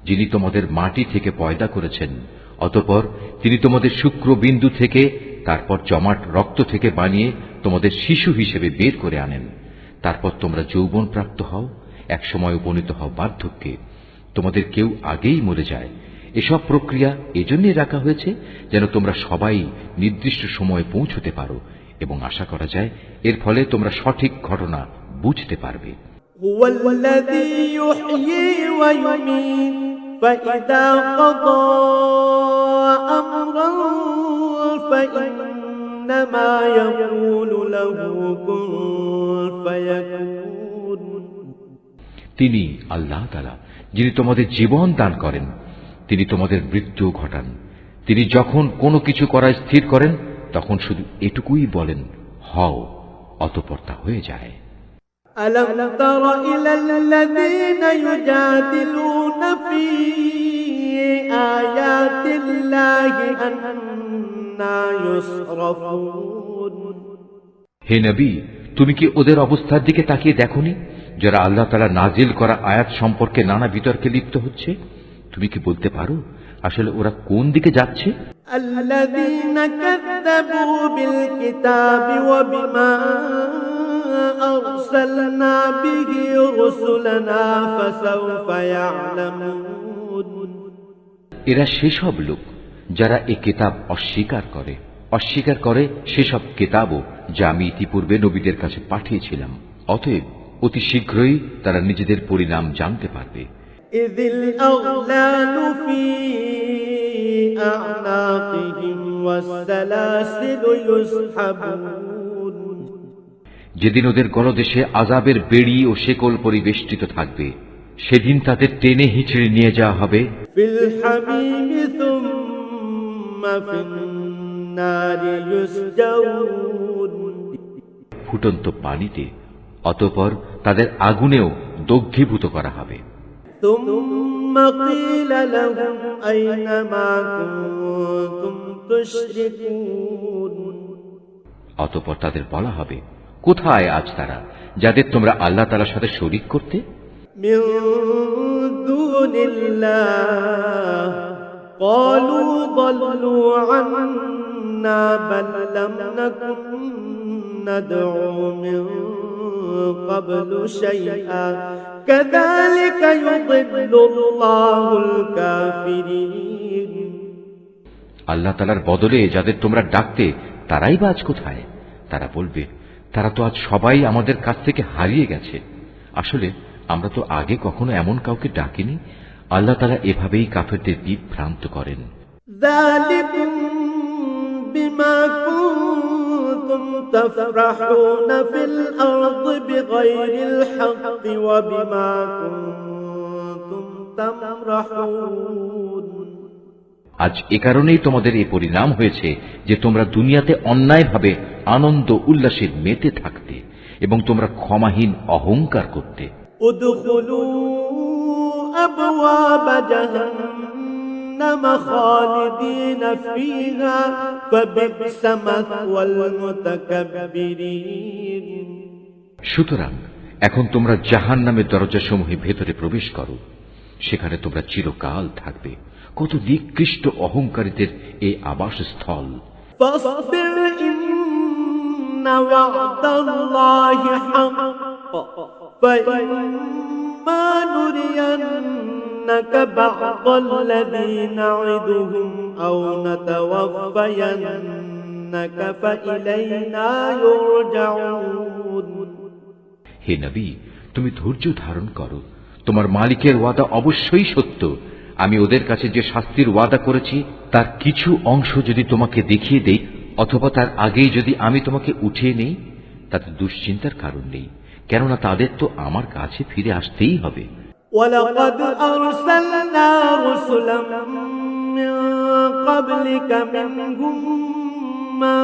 যিনি তোমাদের মাটি থেকে পয়দা করেছেন, অতঃপর তিনি তোমাদের শুক্রবিন্দু থেকে, তারপর জমাট রক্ত থেকে বানিয়ে তোমাদের শিশু হিসেবে বের করে আনেন। তারপর তোমরা যৌবন প্রাপ্ত হও, একসময় উপনীত হও বার্ধক্যে, তোমাদের কেউ আগেই মরে যায়। এসব প্রক্রিয়া এজন্যই রাখা হয়েছে যেন তোমরা সবাই নির্দিষ্ট সময়ে পৌঁছতে পারো, এবং আশা করা যায় এর ফলে তোমরা সঠিক ঘটনা বুঝতে পারবে। هو الذي يحيي ويميت فإذا قضى أمرا فإنما يقول له كن فيكون। তিনি আল্লাহ তাআলা, যিনি তোমাদের জীবন দান করেন, তিনি তোমাদের মৃত্যু ঘটান। তিনি যখন কোনো কিছু করা স্থির করেন তখন শুধু এটুকুই বলেন, হও, অতঃপর তা হয়ে যায়। ألم تر إلى الذين يجادلون في آيات الله أنى يصرفون। হে নবী, তুমি কি ওদের অবস্থার দিকে তাকিয়ে দেখোনি, যারা আল্লাহ তাআলা নাজিল করা আয়াত সম্পর্কে নানা বিতর্কে লিপ্ত হচ্ছে? তুমি কি বলতে পারো আসলে ওরা কোন দিকে যাচ্ছে? الذين كذبوا بالكتاب وبما أرسلنا به رسلنا فسوف يعلمون। এরা সেসব লোক যারা এ কিতাব অস্বীকার করে সেসব কিতাবও যা আমি ইতিপূর্বে নবীদের কাছে পাঠিয়েছিলাম। অতএব অতি শীঘ্রই তারা নিজেদের পরিণাম জানতে পারবে। إذ الأغلال في أعناقهم والسلاسل يسحبون। যেদিন ওদের গলদেশে আযাবের বেড়ি ও শেকল পরিবেষ্টিত থাকবে, সেদিন তাদের টেনে হিঁচড়ে নিয়ে যাওয়া হবে في الحميم ثم في النار يسجرون। ফুটন্ত পানিতে, অতঃপর তাদের আগুনেও দগ্ধীভূত করা হবে। ثم قيل لهم أين ما كنتم تشركون। অতঃপর তাদের বলা হবে, কোথায় আজ তারা যাদের তোমরা আল্লাহ তাআলার সাথে শরীক করতে? من دون الله قالوا ضلوا عنا بل لم نكن ندعو من قبل شيئا كذلك يضل الله الكافرين। আল্লাহ তাআলার বদলে যাদের তোমরা ডাকতে তারাই বা আজ কোথায়? তারা বলবে, তারা তো আজ সবাই আমাদের কাছ থেকে হারিয়ে গেছে। আসলে আমরা তো আগে কখনো এমন কাউকে ডাকিনি। আল্লাহ তাআলা এভাবেই কাফেরদের বিভ্রান্ত করেন। ذلكم بما كنتم تفرحون في الأرض بغير الحق وبما كنتم تمرحون। আজ এ কারণেই তোমাদের এই পরিণাম হয়েছে যে তোমরা দুনিয়াতে অন্যায়ভাবে আনন্দ উল্লাসে মেতে থাকতে এবং তোমরা ক্ষমাহীন অহংকার করতে। ادخلوا أبواب جهنم خالدين فيها فبئس مثوى المتكبرين। সুতরাং এখন তোমরা জাহান্নামের দরজাসমূহে ভেতরে প্রবেশ করো, সেখানে তোমরা চিরকাল থাকবে। কত নিকৃষ্ট অহংকারীদের এই আবাসস্থল। فاصبر إن وعد الله حق فإما نرينك بعض الذي نعدهم أو نتوفينك فإلينا يرجعون। হে নবী, তুমি ধৈর্য ধারণ করো। তোমার মালিকের ওয়াদা অবশ্যই সত্য। আমি ওদের কাছে যে শাস্তির ওয়াদা করেছি তার কিছু অংশ যদি তোমাকে দেখিয়ে দেই, অথবা তার আগেই যদি আমি তোমাকে উঠিয়ে নেই, তাতে দুশ্চিন্তার কারণ নেই, কেননা তাদের তো আমার কাছে ফিরে আসতেই হবে। ولقد أرسلنا رسلا من قبلك منهم من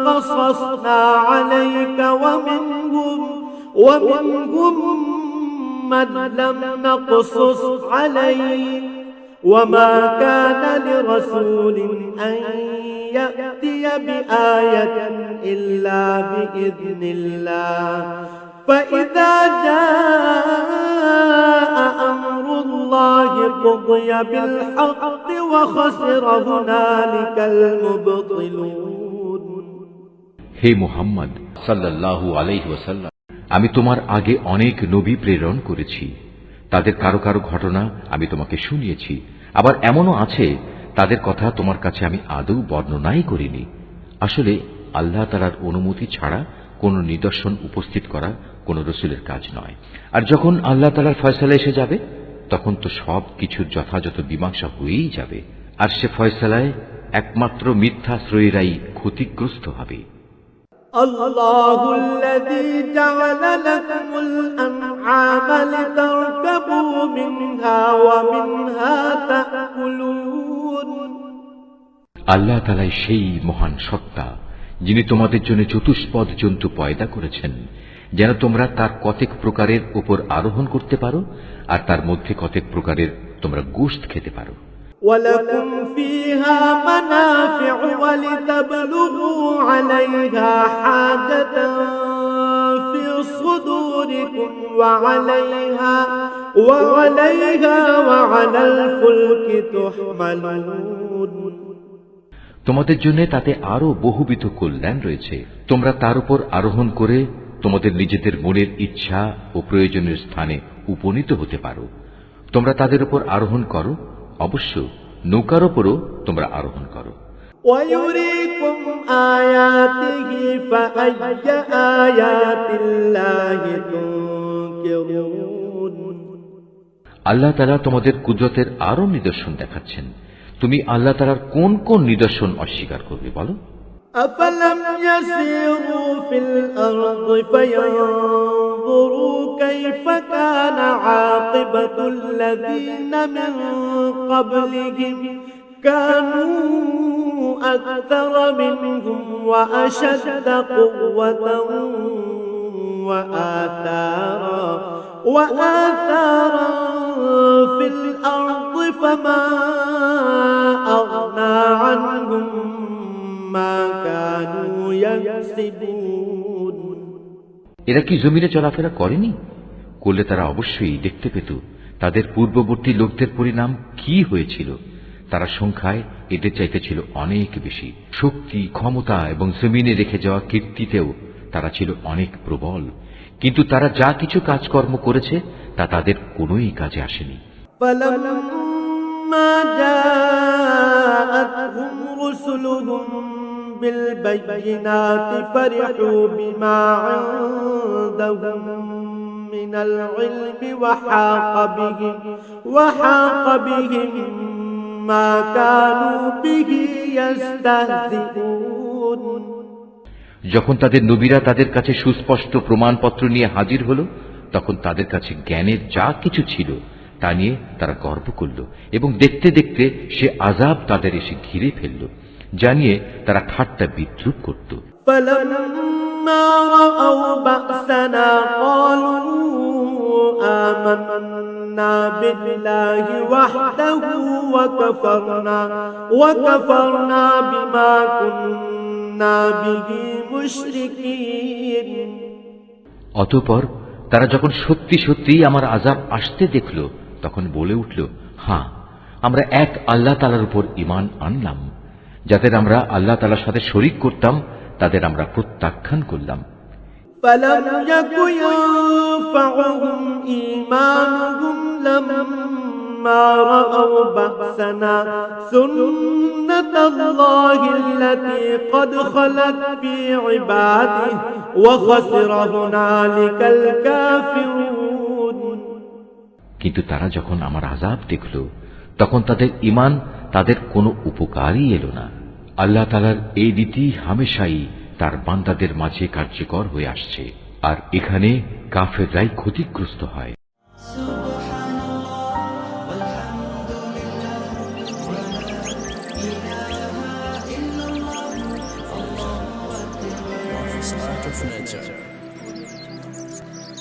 قصصنا عليك ومنهم من لم نقصص عليك وما كان لرسول أن يأتي بآية إلا بإذن الله فإذا جاء أمر الله قضي بالحق وخسر هنالك المبطلون হে মুহাম্মদ সাল্লাল্লাহু আলাইহি ওয়াসাল্লাম, আমি তোমার আগে অনেক নবী প্রেরণ করেছি। তাদের কারো কারো ঘটনা আমি তোমাকে শুনিয়েছি, আবার এমনও আছে তাদের কথা তোমার কাছে আমি আদৌ বর্ণনাই করিনি। আসলে আল্লাহ তাআলার অনুমতি ছাড়া কোনো নিদর্শন উপস্থিত করা কোনো রসুলের কাজ নয়। আর যখন আল্লাহ তাআলার ফয়সালা এসে যাবে তখন তো সব কিছুর যথাযথ মীমাংসা হয়েই যাবে, আর সে ফয়সালায় একমাত্র মিথ্যাশ্রয়ীরাই ক্ষতিগ্রস্ত হবে। الله الذي جعل لكم الأنعام لتركبوا منها ومنها تأكلون আল্লাহ তাআলাই সেই মহান সত্তা যিনি তোমাদের জন্য চতুষ্পদ জন্তু পয়দা করেছেন, যেন তোমরা তার কতেক প্রকারের উপর আরোহণ করতে পারো আর তার মধ্যে কতেক প্রকারের তোমরা গোশত খেতে পারো। ولكم فيها منافع ولتبلغوا عليها حاجة في صدوركم وعليها وعلى الفلك تحملون তোমাদের জন্য তাতে আরো বহুবিধ কল্যাণ রয়েছে। তোমরা তার উপর আরোহণ করে তোমাদের নিজেদের মনের ইচ্ছা ও প্রয়োজনের স্থানে উপনীত হতে পারো। তোমরা তাদের উপর আরোহণ করো, অবশ্য নৌকার উপরও তোমরা আরোহণ করো। ويريكم آياته فأي آيات الله تنكرون আল্লাহ তাআলা তোমাদের কুদরতের আরো নিদর্শন দেখাচ্ছেন। তুমি আল্লাহ তাআলার কোন কোন নিদর্শন অস্বীকার করবে বলো? أفلم يسيروا في الأرض فينظروا كيف كان عاقبة الذين من قبلهم كانوا أكثر منهم وأشد قوة وآثارا في الأرض فما أغنى عنهم ما كانوا يكسبون এরা কি জমিনে চলাফেরা করেনি? করলে তারা অবশ্যই দেখতে পেত তাদের পূর্ববর্তী লোকদের পরিণাম কি হয়েছিল। তারা সংখ্যায় এদের চাইতে ছিল অনেক বেশি, শক্তি, ক্ষমতা এবং জমিনে রেখে যাওয়া কীর্তিতেও তারা ছিল অনেক প্রবল, কিন্তু তারা যা কিছু কাজকর্ম করেছে তা তাদের কোনোই কাজে আসেনি। فلما جاءتهم رسلهم بالبينات فرحوا بما عندهم من العلم وحاق بهم ما كانوا به يستهزئون যখন তাদের নবীরা তাদের কাছে সুস্পষ্ট প্রমাণপত্র নিয়ে হাজির হল, তখন তাদের কাছে জ্ঞানের যা কিছু ছিল তা নিয়ে তারা গর্ব করল এবং দেখতে দেখতে সে আযাব তাদের এসে ঘিরে ফেলল, যা নিয়ে তারা ঠাট্টা বিদ্রূপ করত। فلما رأوا بأسنا قالوا آمنا بالله وحده وكفرنا بما كنا به مشركين অতঃপর তারা যখন সত্যি সত্যি আমার আযাব আসতে দেখল তখন বলে উঠল, হ্যাঁ, আমরা এক আল্লাহ তাআলার উপর ঈমান আনলাম। যাদের আমরা আল্লাহ তাআলার সাথে শরীক করতাম তাদের আমরা প্রত্যাখ্যান করলাম। فلم يك ينفعهم إيمانهم لما رأوا بأسنا سنة الله التي قد خلت في عباده وخسر هنالك الكافرون কিন্তু তারা যখন আমার আযাব দেখল তখন তাদের ঈমান তাদের কোনো উপকারই এলো না। আল্লাহ তাআলার এই রীতি হামেশাই তার বান্দাদের মাঝে কার্যকর হয়ে আসছে, আর এখানে কাফেররাই ক্ষতিগ্রস্ত হয়। Art of Nature.